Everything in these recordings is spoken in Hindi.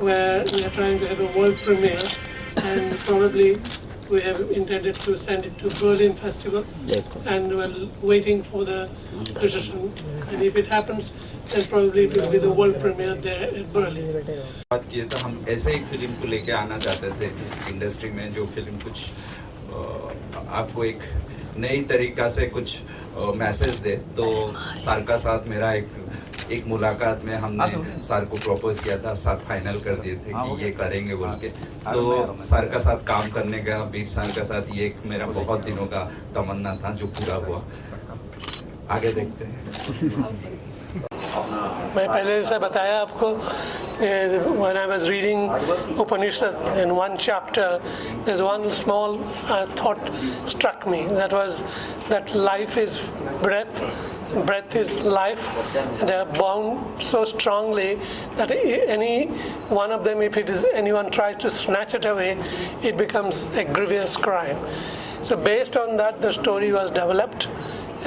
where we are trying to have a world premiere, and probably we have intended to send it to Berlin Festival, and we're waiting for the decision. And if it happens, then probably it will be the world premiere there at Berlin. बात किए तो हम ऐसे एक फिल्म को लेके आना चाहते थे इंडस्ट्री में, जो फिल्म कुछ आपको एक नई तरीका से कुछ मैसेज दे। तो सर का साथ मेरा एक मुलाकात में हमने सर को प्रपोज किया था, सर फाइनल कर दिए थे कि ये करेंगे बोल के। तो सर का साथ काम करने का, बीट सर का साथ, ये एक मेरा बहुत दिनों का तमन्ना था जो पूरा हुआ। आगे देखते हैं। मैं पहले से बताया आपको, when I was reading Upanishad in one chapter, there's one small thought struck me. That was that life is breath, breath is life. They are bound so strongly that any one of them, if it is anyone tries to snatch it away, it becomes a grievous crime. So based on that, the story was developed.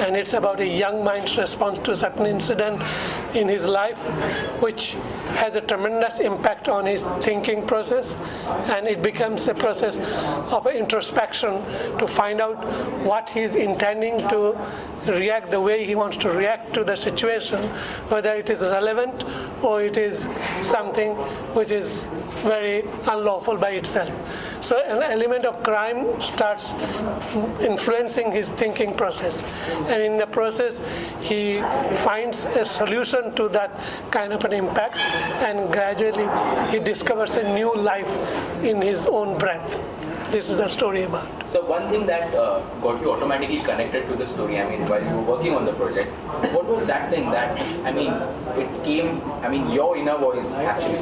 And it's about a young mind's response to a certain incident in his life, which has a tremendous impact on his thinking process, and it becomes a process of introspection to find out what he's intending to react, the way he wants to react to the situation, whether it is relevant or it is something which is very unlawful by itself. So an element of crime starts influencing his thinking process, and in the process he finds a solution to that kind of an impact, and gradually he discovers a new life in his own breath. This is the story about. So one thing that got you automatically connected to the story, I mean, while you were working on the project, what was that thing that, I mean, it came, I mean, your inner voice actually,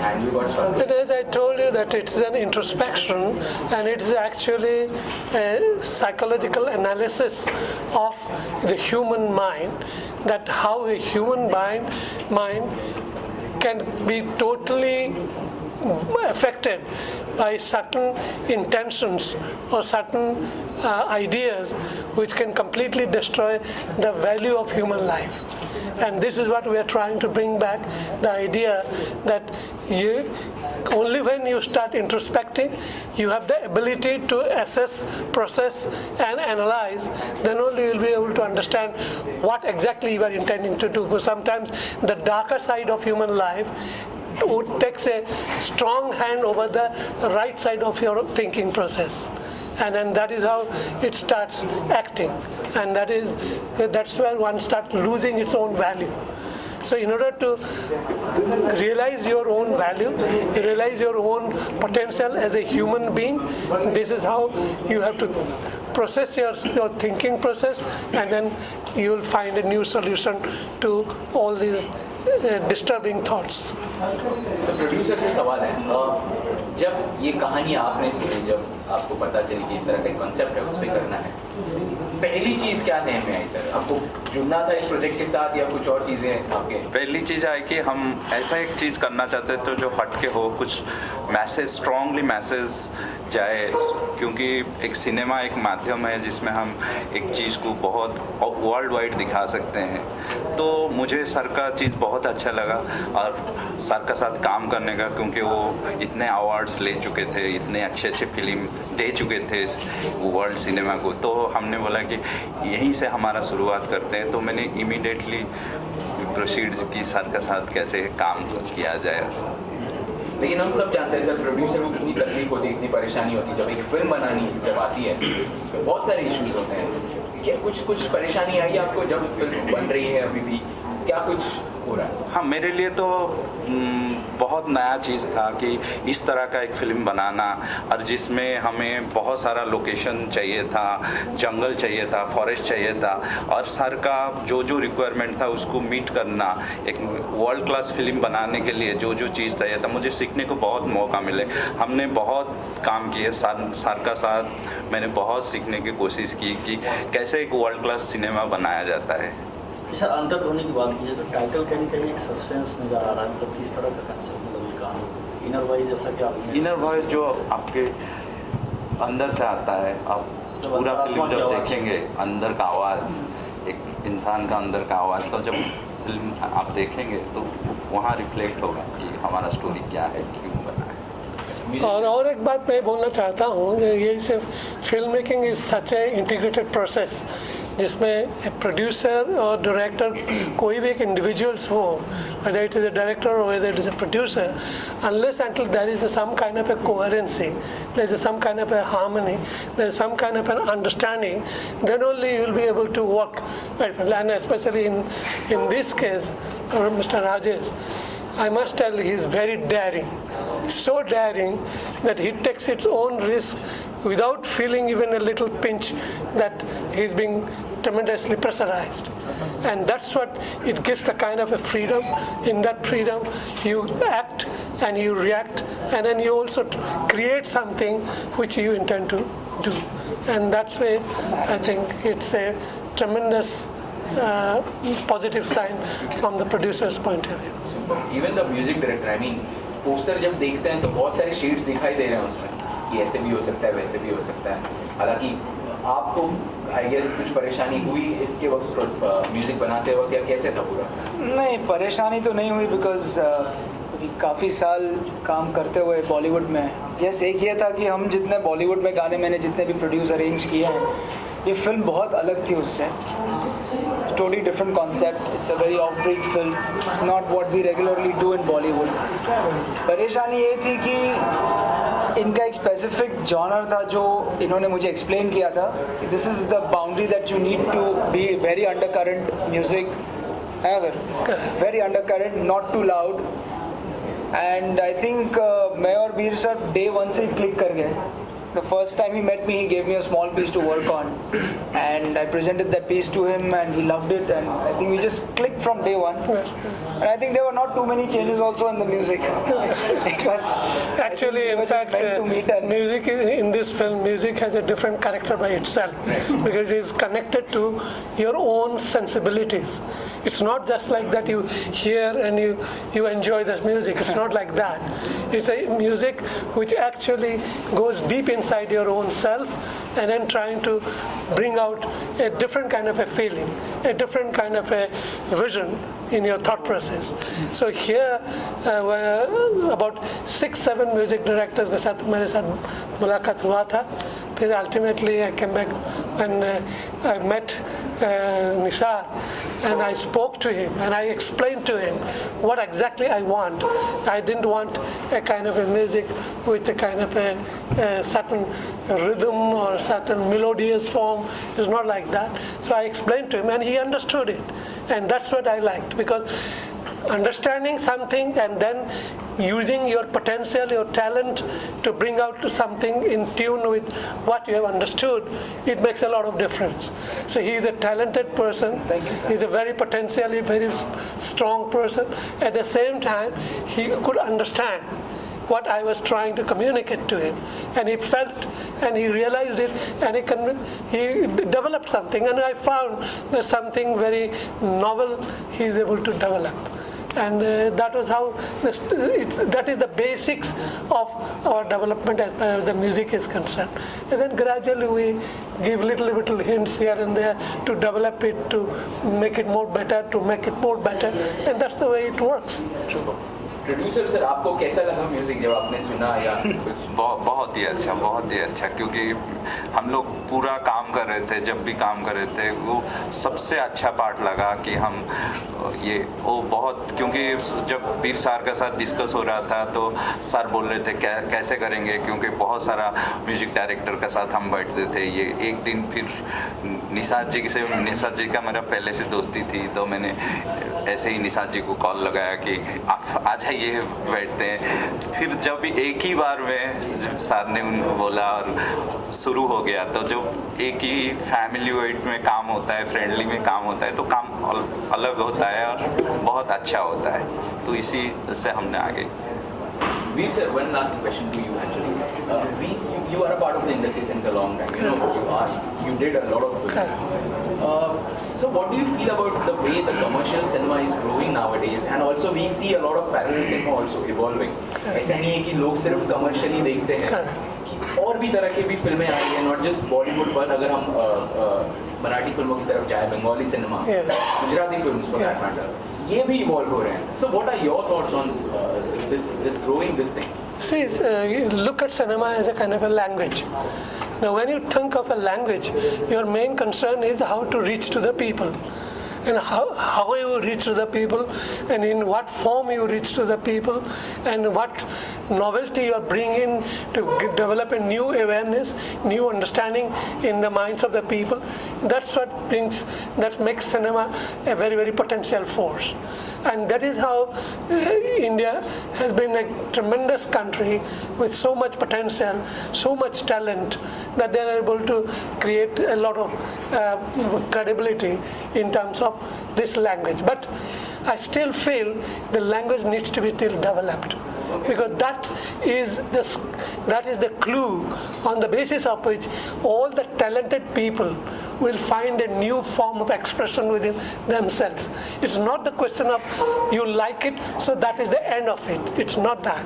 and you got struck? But as I told you that it's an introspection, and it's actually a psychological analysis of the human mind, that how a human mind can be totally affected by certain intentions or certain ideas which can completely destroy the value of human life. And this is what we are trying to bring back, the idea that only when you start introspecting, you have the ability to assess, process and analyze, then only you will be able to understand what exactly you are intending to do. Because sometimes the darker side of human life takes a strong hand over the right side of your thinking process, and then that is how it starts acting, and that's where one starts losing its own value. So in order to realize your own value, realize your own potential as a human being, this is how you have to process your thinking process, and then you will find a new solution to all these disturbing thoughts. So producer से सवाल है, जब ये कहानी आपने सुनी, जब आपको पता चली कि इस तरह का कॉन्सेप्ट है, उस पर करना है, पहली चीज़ क्या ध्यान में आई सर? आपको जुड़ना था इस प्रोजेक्ट के साथ या कुछ और चीज़ें आपके? पहली चीज़ है कि हम ऐसा एक चीज़ करना चाहते थे जो हटके हो, कुछ मैसेज, स्ट्रॉन्गली मैसेज जाए, क्योंकि एक सिनेमा एक माध्यम है जिसमें हम एक चीज़ को बहुत वर्ल्ड वाइड दिखा सकते हैं। तो मुझे सर का चीज़ बहुत अच्छा लगा, और सर का साथ काम करने का, क्योंकि वो इतने अवार्ड्स ले चुके थे, इतने अच्छे अच्छे फिल्म दे चुके थे वर्ल्ड सिनेमा को। तो हमने बोला कि यहीं से हमारा शुरुआत करते हैं। तो मैंने इमीडिएटली प्रोसीड्स की सर का साथ कैसे काम किया जाए। लेकिन हम सब जानते हैं सर, प्रोड्यूसर को कितनी तकलीफ होती है, कितनी परेशानी होती है जब एक फिल्म बनानी जब आती है, इसमें बहुत सारे इश्यूज होते हैं। क्या कुछ परेशानी आई आपको जब फिल्म बन रही है? अभी भी क्या कुछ हो रहा है? हाँ, मेरे लिए तो बहुत नया चीज़ था कि इस तरह का एक फ़िल्म बनाना, और जिसमें हमें बहुत सारा लोकेशन चाहिए था, जंगल चाहिए था, फॉरेस्ट चाहिए था, और सर का जो जो रिक्वायरमेंट था उसको मीट करना। एक वर्ल्ड क्लास फिल्म बनाने के लिए जो जो चीज़ चाहिए था, मुझे सीखने को बहुत मौका मिले। हमने बहुत काम किए सर का साथ, मैंने बहुत सीखने की कोशिश की कि कैसे एक वर्ल्ड क्लास सिनेमा बनाया जाता है। सर, अंतर्ध्वनि की बात कीजिए तो टाइटल कहीं एक सस्पेंस नज़र आ रहा है, मतलब किस तरह का कंसेप्ट, मतलब ये कहानी इनर वॉइस जैसा कि आप इनर वॉइस जो आपके अंदर से आता है, आप पूरा फिल्म जब देखेंगे, अंदर का आवाज़, एक इंसान का अंदर का आवाज़, तो जब फिल्म आप देखेंगे तो वहाँ रिफ्लेक्ट होगा कि हमारा स्टोरी क्या है, क्यों बना है। और एक बात मैं बोलना चाहता हूँ, ये सिर्फ film making is such A integrated process जिसमें प्रोड्यूसर और डायरेक्टर कोई भी एक इंडिविजुअल्स हो, whether it is a director or whether it is a producer, unless until there is some kind of a coherency, there is some kind of a harmony, there is some kind of an understanding, then only you will be able to work. And especially in this case, Mr. Rajesh, I must tell he is very daring. So daring that he takes its own risk without feeling even a little pinch that he's being tremendously pressurized, and that's what it gives the kind of a freedom. In that freedom you act and you react, and then you also create something which you intend to do, and that's why I think it's a tremendous positive sign from the producer's point of view. Even the music director, I mean poster जब देखते हैं तो बहुत सारे शेड्स दिखाई दे रहे हैं उसमें कि ऐसे भी हो सकता है, वैसे भी हो सकता है। हालांकि आपको आई गेस कुछ परेशानी हुई इसके वक्त म्यूजिक बनाते वक्त, या कैसे था पूरा? नहीं, परेशानी तो नहीं हुई बिकॉज काफ़ी साल काम करते हुए बॉलीवुड में, यस एक ये था कि हम जितने बॉलीवुड में गाने मैंने जितने भी प्रोड्यूस अरेंज किए हैं, ये फिल्म बहुत अलग थी उससे, totally different concept. It's a very off-beat film. It's not what we regularly do in Bollywood. परेशानी ये थी कि इनका एक specific genre था जो इन्होंने मुझे explain किया था. This is the boundary that you need to be very undercurrent music, है ना sir? Very undercurrent, not too loud. And I think मैं और वीर सर day one से click कर गए. The first time he met me, he gave me a small piece to work on, and I presented that piece to him, and he loved it, and I think we just clicked from day one. And I think there were not too many changes also in the music. It was actually, in fact, music in this film, music has a different character by itself because it is connected to your own sensibilities. It's not just like that you hear and you enjoy this music. It's not like that. It's a music which actually goes deep inside your own self and then trying to bring out a different kind of a feeling, a different kind of a vision in your thought process. So here were about 6-7 music directors के साथ मेरे साथ मुलाकात हुआ था. फिर ultimately I came back when I met Nishar, and I spoke to him and I explained to him what exactly I want. I didn't want a kind of a music with a kind of a certain rhythm or certain melodious form. It's not like that. So I explained to him and he understood it, and that's what I liked, because understanding something and then using your potential, your talent to bring out something in tune with what you have understood, it makes a lot of difference. So he is a talented person. Thank you, sir. He's a very potentially very strong person. At the same time, he could understand what I was trying to communicate to him, and he felt and he realized it, and he developed something, and I found there's something very novel he is able to develop. And that was how that is the basics of our development as far as the music is concerned. And then gradually we give little hints here and there to develop it, to make it more better, and that's the way it works. Producer sir, आपको कैसा लगा म्यूजिक जब आपने सुना या कुछ? बहुत ही अच्छा, क्योंकि हम लोग पूरा काम कर रहे थे, जब भी काम कर रहे थे वो सबसे अच्छा पार्ट लगा कि हम ये वो बहुत, क्योंकि जब वीर सर के साथ डिस्कस हो रहा था तो सर बोल रहे थे कैसे करेंगे, क्योंकि बहुत सारा म्यूजिक डायरेक्टर के साथ हम बैठते थे. ये एक दिन फिर निषाद जी का मेरा पहले से दोस्ती थी, तो मैंने ऐसे ही निषाद जी को कॉल लगाया कि आप आ जाइए बैठते हैं. फिर जब एक ही बार में सर ने उनको बोला और शुरू हो गया, तो जो एक ही फैमिली वेट में काम होता है, फ्रेंडली में काम होता है, तो काम अलग होता है और बहुत अच्छा होता है. तो इसी से हमने आगे. Veer sir, one last question to you actually. You are a part of the industry since a long time. You did a lot of films. So what do you feel about the way the commercial cinema is growing nowadays, and also we see a lot of parallel cinema also evolving. ऐसा नहीं है कि लोग सिर्फ कमर्शियली देखते हैं, कि और भी तरह की भी फिल्में आई हैं, नॉट जस्ट बॉलीवुड. पर अगर हम मराठी फिल्मों की तरफ जाए, Bengali cinema, Gujarati films for that matter, ये भी इवॉल्व हो रहे हैं. So what are your thoughts on this growing this thing? See, you look at cinema as a kind of a language. Now, when you think of a language, your main concern is how to reach to the people. And how you reach to the people, and in what form you reach to the people, and what novelty you are bringing to develop a new awareness, new understanding in the minds of the people. That makes cinema a very, very potential force. And that is how India has been a tremendous country with so much potential, so much talent, that they are able to create a lot of credibility in terms of this language. But I still feel the language needs to be still developed, because that is the clue on the basis of which all the talented people will find a new form of expression within themselves. It's not the question of you like it, so that is the end of it. It's not that.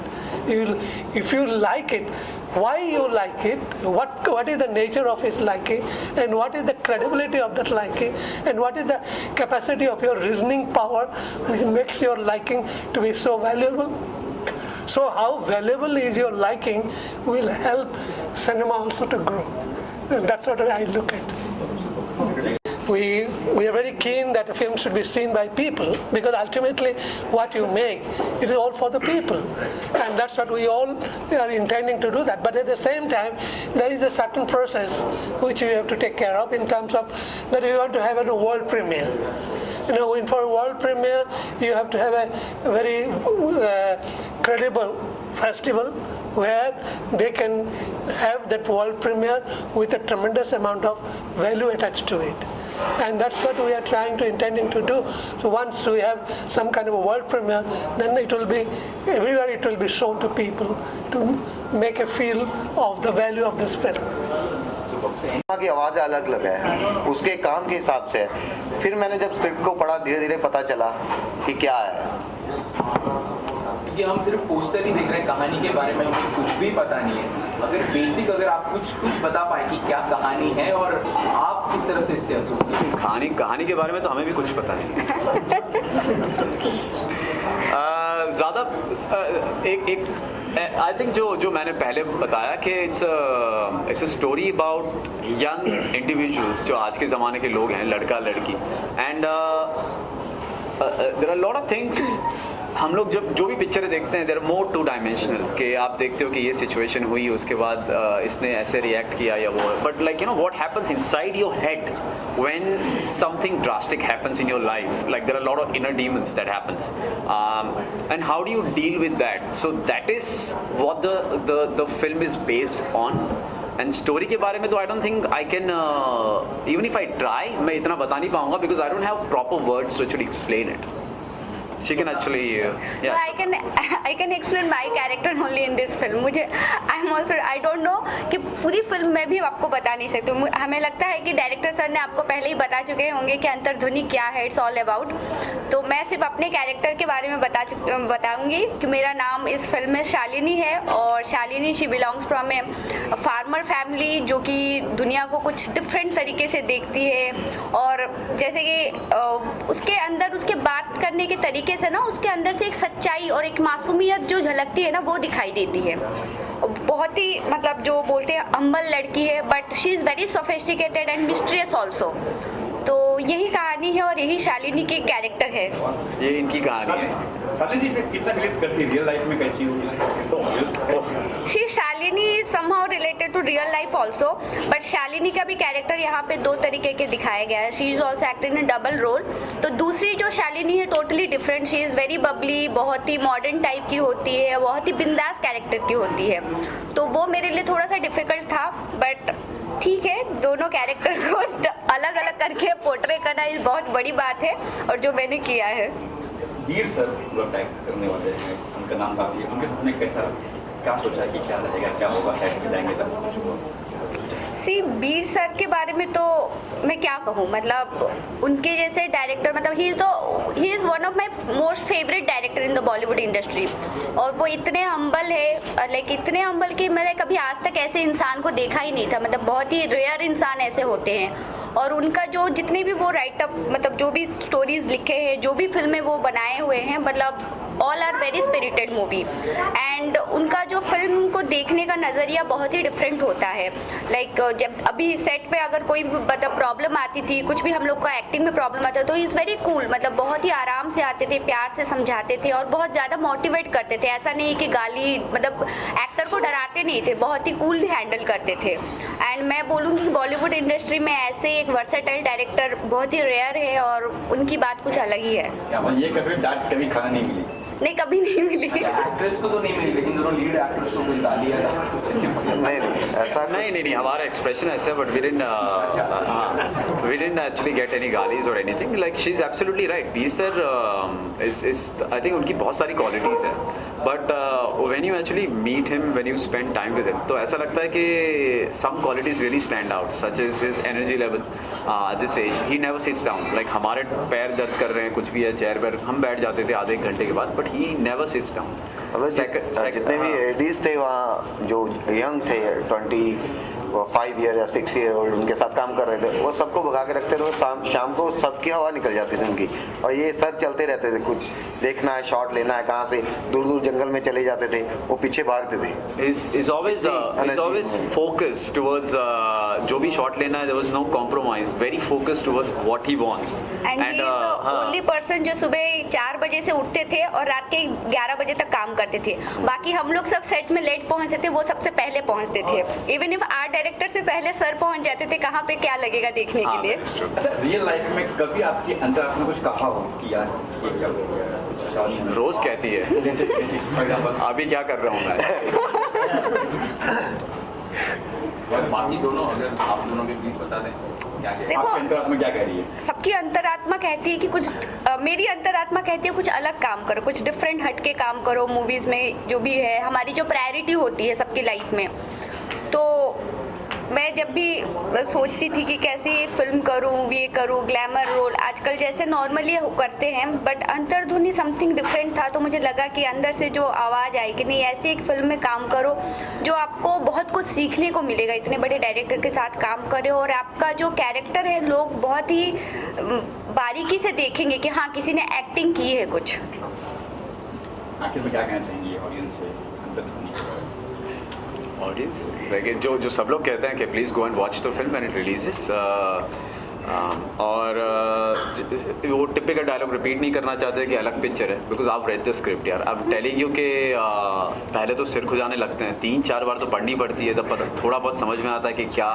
If you like it, why you like it, what is the nature of its liking, and what is the credibility of that liking, and what is the capacity of your reasoning power which makes your liking to be so valuable. So how valuable is your liking will help cinema also to grow. And that's what I look at. We are very keen that a film should be seen by people, because ultimately what you make, it is all for the people, and that's what we all are intending to do that. But at the same time, there is a certain process which we have to take care of in terms of that we want to have a world premiere. You know, for a world premiere, you have to have a very credible festival where they can have that world premiere with a tremendous amount of value attached to it. And that's what we are intending to do. So once we have some kind of a world premiere, then it will be everywhere, it will be shown to people to make a feel of the value of this film. की आवाज़ अलग अलग है, उसके काम के हिसाब से है. फिर मैंने जब स्क्रिप्ट को पढ़ा, धीरे धीरे पता चला कि क्या है. क्योंकि हम सिर्फ पोस्टर ही देख रहे हैं, कहानी के बारे में हमें कुछ भी पता नहीं है. अगर आप कुछ बता पाए कि क्या कहानी है और आप किस तरह से इससे एसोसिएट. कहानी के बारे में तो हमें भी कुछ पता नहीं. ज़्यादा एक आई थिंक जो मैंने पहले बताया कि it's a story about young individuals जो आज के ज़माने के लोग हैं, लड़का लड़की, and there are lot of things. हम लोग जो भी पिक्चरें देखते हैं, there are more two dimensional, कि आप देखते हो कि ये सिचुएशन हुई, उसके बाद इसने ऐसे रिएक्ट किया या वो, but like you know what happens inside your head when something drastic happens in your life, like there are a lot of inner demons that happens, and how do you deal with that? So that is what the film is based on. And story के बारे में तो I don't think I can even if I try, मैं इतना बता नहीं पाऊंगा, because I don't have proper words to actually explain it. She can actually yeah. No, I can explain my character only in this film. I don't know कि पूरी फिल्म में भी आपको बता नहीं सकती. हमें लगता है कि डायरेक्टर सर ने आपको पहले ही बता चुके होंगे कि अंतर्ध्वनि क्या है, इट्स ऑल अबाउट. तो मैं सिर्फ अपने कैरेक्टर के बारे में बताऊंगी कि मेरा नाम इस फिल्म में शालिनी है, और Shalini she belongs from a farmer family जो कि दुनिया को कुछ डिफरेंट तरीके से देखती है. और जैसे कि उसके अंदर उसके बात करने के तरीके से ना, उसके अंदर से एक सच्चाई और एक मासूमियत जो झलकती है ना, वो दिखाई देती है. बहुत ही मतलब जो बोलते हैं हम्बल लड़की है, but she is very sophisticated and mysterious also. तो यही कहानी है और यही शालिनी की कैरेक्टर है. ये इनकी कहानी है. शालिनी जी कितना रिलेट करती है रियल लाइफ में, कैसी हो? She Shalini is somehow related to real life also, but Shalini का भी कैरेक्टर यहाँ पे दो तरीके के दिखाया गया है. She is also acting in double role. तो दूसरी जो शालिनी है totally different. She is very bubbly, बहुत ही मॉडर्न टाइप की होती है, बहुत ही बिंदास कैरेक्टर की होती है. तो वो मेरे लिए थोड़ा सा डिफिकल्ट था, बट ठीक है, दोनों कैरेक्टर को अलग अलग करके पोर्ट्रे करना इस बहुत बड़ी बात है, और जो मैंने किया है. वीर सर टैग करने वाले हैं, उनका नाम काफ़ी है. उनके सामने कैसा, क्या सोचा कि क्या रहेगा, क्या होगा, सेट में जाएंगे तब? सी वीर सर के बारे में तो मैं क्या कहूँ, मतलब उनके जैसे डायरेक्टर, मतलब he is one of my most favourite director in the Bollywood industry. और वो इतने हम्बल है, लाइक इतने हम्बल कि मैंने कभी आज तक ऐसे इंसान को देखा ही नहीं था. मतलब बहुत ही रेयर इंसान ऐसे होते हैं. और उनका जो जितने भी वो राइटअप मतलब जो भी स्टोरीज लिखे हैं, जो भी फिल्में वो बनाए हुए हैं, मतलब all are very spirited movie. And उनका जो फिल्म को देखने का नज़रिया बहुत ही डिफरेंट होता है। लाइक जब अभी सेट पे अगर कोई मतलब प्रॉब्लम आती थी, कुछ भी हम लोग को एक्टिंग में प्रॉब्लम आता तो इज़ वेरी कूल, मतलब बहुत ही आराम से आते थे, प्यार से समझाते थे और बहुत ज़्यादा मोटिवेट करते थे। ऐसा नहीं कि गाली, मतलब एक्टर को डराते नहीं थे, बहुत ही कूल हैंडल करते थे। एंड मैं बोलूँगी बॉलीवुड इंडस्ट्री में ऐसे एक वर्सेटाइल डायरेक्टर बहुत ही रेयर है और उनकी बात कुछ अलग ही है। ये कभी डांट कभी खाना नहीं मिली? नहीं, कभी नहीं मिली। एक्ट्रेस को तो नहीं मिली, लेकिन दोनों लीड एक्ट्रेस को कोई गाली या कुछ ऐसे नहीं ऐसा नहीं हमारा एक्सप्रेशन ऐसा है, but we didn't actually get any गालीज और anything. Like she is absolutely right. B sir is I think उनकी बहुत सारी क्वालिटीज़ हैं, but when you actually meet him, when you spend time with him, तो ऐसा लगता है कि some qualities really stand out, such is his energy level at this age. He never sits down. Like हमारे पैर दर्द कर रहे हैं, कुछ भी है, चेयर पर हम बैठ जाते थे आधे एक घंटे के बाद, but he never sits down. मतलब जितने भी एडीज थे वहाँ जो यंग थे 25 ईयर या 6 ईयर ओल्ड, उनके साथ काम कर रहे थे, वो सबको भगा के रखते थे। वो शाम को सबकी हवा निकल जाती थी उनकी, और ये सर चलते रहते थे, कुछ देखना है, शॉट लेना है, कहाँ से दूर दूर जंगल में चले जाते थे, वो पीछे भागते थे। Is always focused towards जो भी शॉट लेना है, there was no compromise, very focused towards what he wants. And he is the only person जो सुबह 4 बजे से उठते थे और रात के 11 बजे तक काम करते थे। बाकी हम लोग सब सेट में लेट पहुंचते थे, वो सबसे पहले पहुंचते थे। इवन इफ आर्ट डायरेक्टर से पहले सर पहुंच जाते थे कहाँ पे क्या लगेगा देखने के लिए। अच्छा, रियल लाइफ में कभी आपके अंदर आपने कुछ कहा हो कि यार ये क्या हो गया? रोज कहती है, जैसे फॉर एग्जांपल अभी क्या कर रहा हूँ मैं। और बाकी दोनों, अगर आप दोनों भी प्लीज बता दें क्या कह देखो, आपके अंतरात्मा क्या कह रही है? सबकी अंतरात्मा कहती है कि कुछ मेरी अंतरात्मा कहती है कुछ अलग काम करो, कुछ डिफरेंट हटके काम करो। मूवीज़ में जो भी है, हमारी जो प्रायोरिटी होती है सबकी लाइफ में, तो मैं जब भी सोचती थी कि कैसी फिल्म करूं, ये करूं, ग्लैमर रोल आजकल जैसे नॉर्मली करते हैं, बट अंतर्ध्वनि समथिंग डिफरेंट था। तो मुझे लगा कि अंदर से जो आवाज़ आई कि नहीं, ऐसी एक फिल्म में काम करो जो आपको बहुत कुछ सीखने को मिलेगा। इतने बड़े डायरेक्टर के साथ काम करे और आपका जो कैरेक्टर है लोग बहुत ही बारीकी से देखेंगे कि हाँ किसी ने एक्टिंग की है कुछ। आखिर में क्या कहना चाहेंगे ऑडियंस से अंतर्ध्वनि? ऑडियंस लाइक जो सब लोग कहते हैं कि please go and watch the film when it releases, और वो टिपिकल डायलॉग रिपीट नहीं करना चाहते कि अलग पिक्चर है, बिकॉज आप रेड द स्क्रिप्ट यार। अब टेलिंग यू कि पहले तो सिर खुजाने लगते हैं, 3-4 बार तो पढ़नी पड़ती है, तब पता थोड़ा बहुत समझ में आता है कि क्या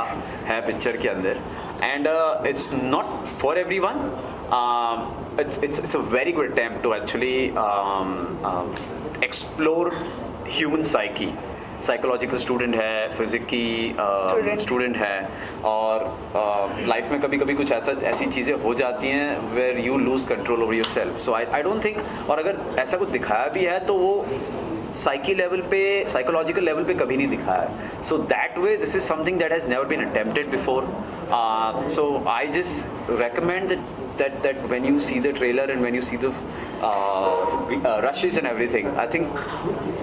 है पिक्चर के अंदर। And it's not for every one, it's a very good attempt to actually explore human psyche. Psychological student है, फिजिक्स की स्टूडेंट है, और लाइफ में कभी कभी कुछ ऐसी चीज़ें हो जाती हैं where you lose control over yourself. So I don't think, और अगर ऐसा कुछ दिखाया भी है तो वो साइकी लेवल पे, साइकोलॉजिकल लेवल पे कभी नहीं दिखाया है। So that way this is something that has never been attempted before. So I just recommend that when you see the trailer and when you see the rushes and everything, I think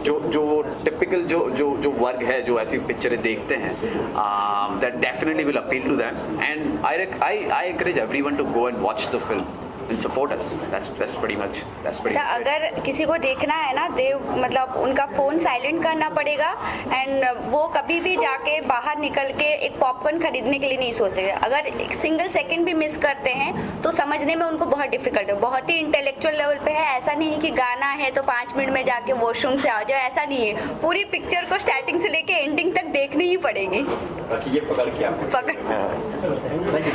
जो typical जो वर्ग है जो ऐसी पिक्चरें देखते हैं, that definitely will appeal to them, and I encourage everyone to go and watch the film and support us. That's pretty much it. अगर किसी को देखना है ना, मतलब उनका फ़ोन साइलेंट करना पड़ेगा, एंड वो कभी भी जाके बाहर निकल के एक पॉपकॉर्न खरीदने के लिए नहीं सोच सकते। अगर एक सिंगल सेकंड भी मिस करते हैं तो समझने में उनको बहुत डिफिकल्ट है। बहुत ही इंटेलेक्चुअल लेवल पे है। ऐसा नहीं है कि गाना है तो 5 मिनट में जाके वॉशरूम से आ जाओ, ऐसा नहीं है। पूरी पिक्चर को स्टार्टिंग से लेके एंडिंग तक देखनी ही पड़ेगी। ये पकड़ के आप पकड़